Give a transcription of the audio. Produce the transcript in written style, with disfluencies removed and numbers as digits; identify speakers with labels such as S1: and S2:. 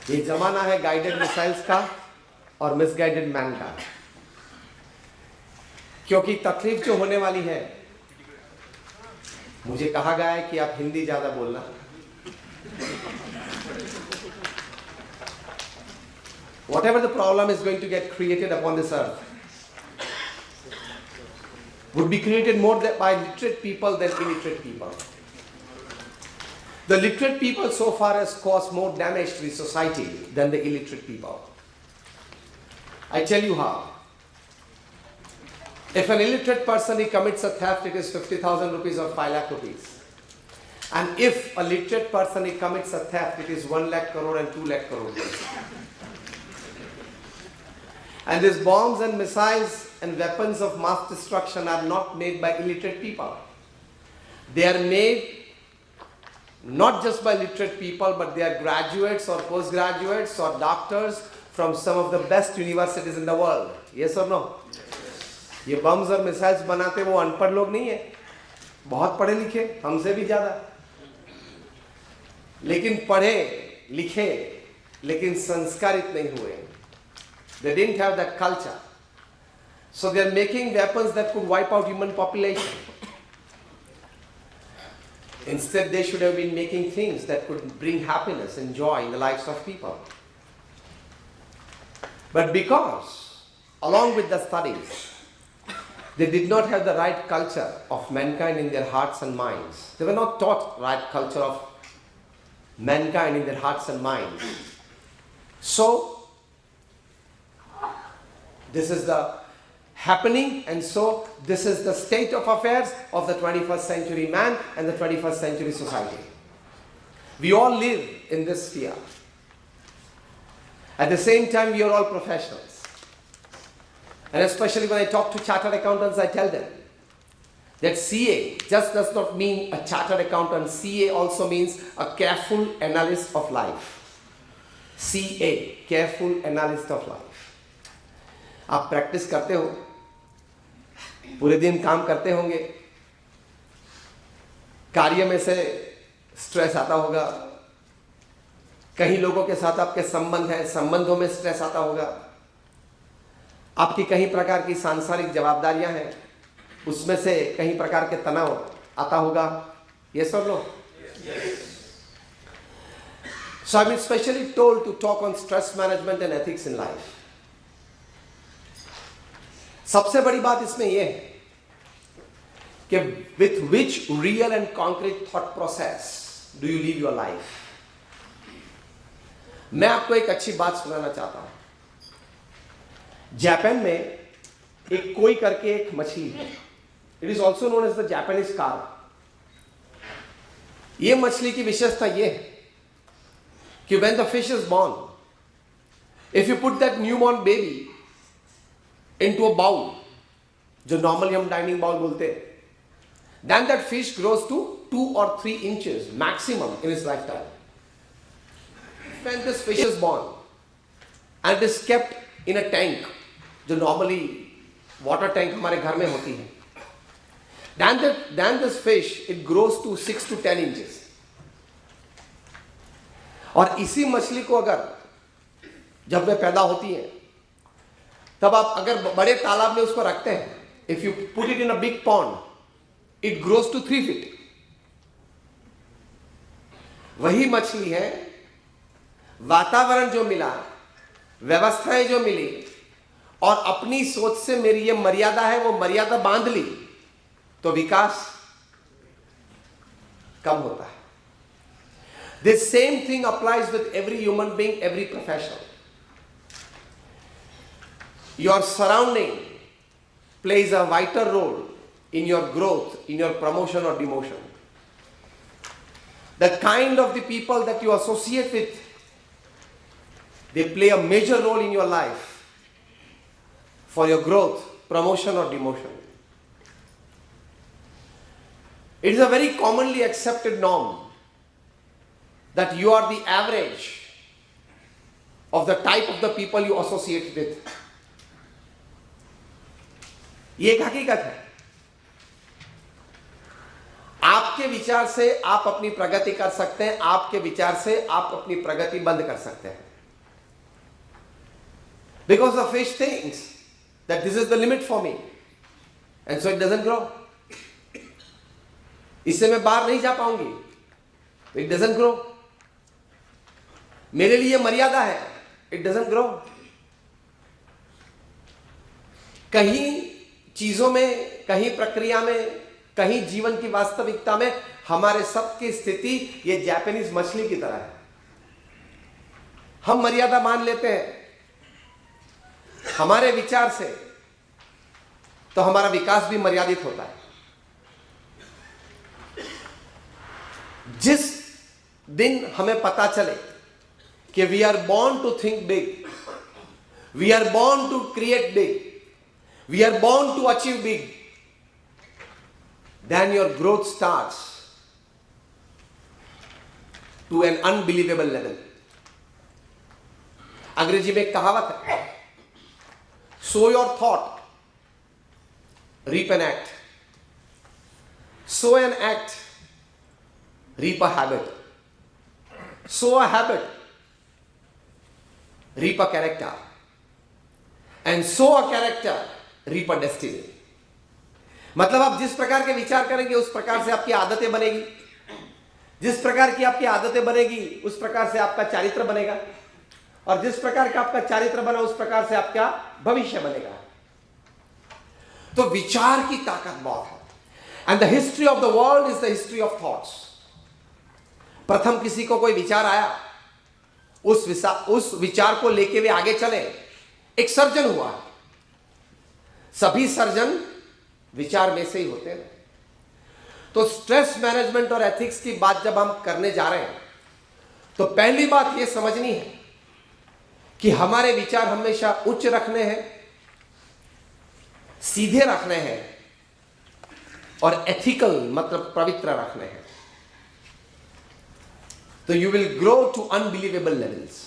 S1: ये जमाना है गाइडेड मिसाइल्स का और मिसगाइडेड मैन का, क्योंकि तकलीफ जो होने वाली है, मुझे कहा गया है कि आप हिंदी ज्यादा बोलना। Whatever the problem is going to get created upon this earth would be created more by literate people than illiterate people. The literate people so far has caused more damage to the society than the illiterate people. I tell you how. If an illiterate person, he commits a theft, it is 50,000 rupees or 5 lakh rupees. And if a literate person, he commits a theft, it is 1 lakh crore and 2 lakh crore rupees. And these bombs and missiles and weapons of mass destruction are not made by illiterate people. They are made not just by literate people, but they are graduates or postgraduates or doctors from some of the best universities in the world. Yes or no? ये bumps और missiles बनाते वो अनपढ़ लोग नहीं है, बहुत पढ़े लिखे, हमसे भी ज्यादा, लेकिन पढ़े लिखे लेकिन संस्कारित नहीं हुए. They didn't have that culture. So they are making weapons that could wipe out human population. Instead, they should have been making things that could bring happiness and joy in the lives of people. But because, along with the studies, they did not have the right culture of mankind in their hearts and minds. They were not taught right culture of mankind in their hearts and minds. So, this is the happening, and so this is the state of affairs of the 21st century man and the 21st century society. We all live in this sphere. At the same time, we are all professionals. And especially when I talk to chartered accountants, I tell them that CA just does not mean a chartered accountant. CA also means a careful analyst of life. CA, careful analyst of life. आप practice करते हो, पूरे दिन काम करते होंगे, कार्य में से स्ट्रेस आता होगा, कहीं लोगों के साथ आपके संबंध है, संबंधों में स्ट्रेस आता होगा, आपकी कहीं प्रकार की सांसारिक जवाबदारियां हैं, उसमें से कहीं प्रकार के तनाव आता होगा. ये सब लोग. So I've been specially told to talk on stress management and ethics in life. सबसे बड़ी बात इसमें यह है कि with which real and concrete thought process do you live your life? मैं आपको एक अच्छी बात सुनाना चाहता हूं. जापान में एक कोई करके एक मछली है. It is also known as the Japanese carp. ये मछली की विशेषता यह है कि when the fish is born, if you put that newborn baby into a bowl, जो normally हम dining bowl बोलते हैं, then that fish grows to 2 or 3 inches maximum in its lifetime. When this fish is born and it is kept in a tank, जो normally water tank हमारे घर में होती है, then this fish it grows to 6 to 10 inches. और इसी मछली को अगर जब वे पैदा होती है, तब आप अगर बड़े तालाब में उसको रखते हैं, if you put it in a big pond, it grows to 3 feet. वही मछली है, वातावरण जो मिला, व्यवस्थाएं जो मिली, और अपनी सोच से मेरी ये मर्यादा है, वो मर्यादा बांध ली, तो विकास कम होता है. This same thing applies with every human being, every professional. Your surrounding plays a vital role in your growth, in your promotion or demotion. The kind of the people that you associate with, they play a major role in your life for your growth, promotion or demotion. It is a very commonly accepted norm that you are the average of the type of the people you associate with. ये एक हकीकत है. आपके विचार से आप अपनी प्रगति कर सकते हैं, आपके विचार से आप अपनी प्रगति बंद कर सकते हैं. Because the fish thinks that this is the limit for me. And so it doesn't grow. इससे मैं बाहर नहीं जा पाऊंगी. It doesn't grow. मेरे लिए मर्यादा है. It doesn't grow. कहीं चीजों में, कहीं प्रक्रिया में, कहीं जीवन की वास्तविकता में हमारे सबकी स्थिति ये जापानीज मछली की तरह है. हम मर्यादा मान लेते हैं हमारे विचार से, तो हमारा विकास भी मर्यादित होता है. जिस दिन हमें पता चले कि we are born to think big, we are born to create big, we are born to achieve big, then your growth starts to an unbelievable level. अंग्रेजी में एक कहावत है, sow your thought, reap an act. Sow an act, reap a habit. Sow a habit, reap a character. And sow a character, reap a destiny. मतलब आप जिस प्रकार के विचार करेंगे उस प्रकार से आपकी आदतें बनेगी, जिस प्रकार की आपकी आदतें बनेगी उस प्रकार से आपका चारित्र बनेगा, और जिस प्रकार का आपका चारित्र बना उस प्रकार से आपका भविष्य बनेगा. तो विचार की ताकत बहुत है. And the history of the world is the history of thoughts. प्रथम किसी को कोई विचार आया, उस विचार को लेके वे आगे चले, एक सर्जन हुआ. सभी सर्जन विचार में से ही होते हैं. तो स्ट्रेस मैनेजमेंट और एथिक्स की बात जब हम करने जा रहे हैं तो पहली बात यह समझनी है कि हमारे विचार हमेशा उच्च रखने हैं, सीधे रखने हैं, और एथिकल मतलब पवित्र रखने हैं. तो you will grow to unbelievable levels.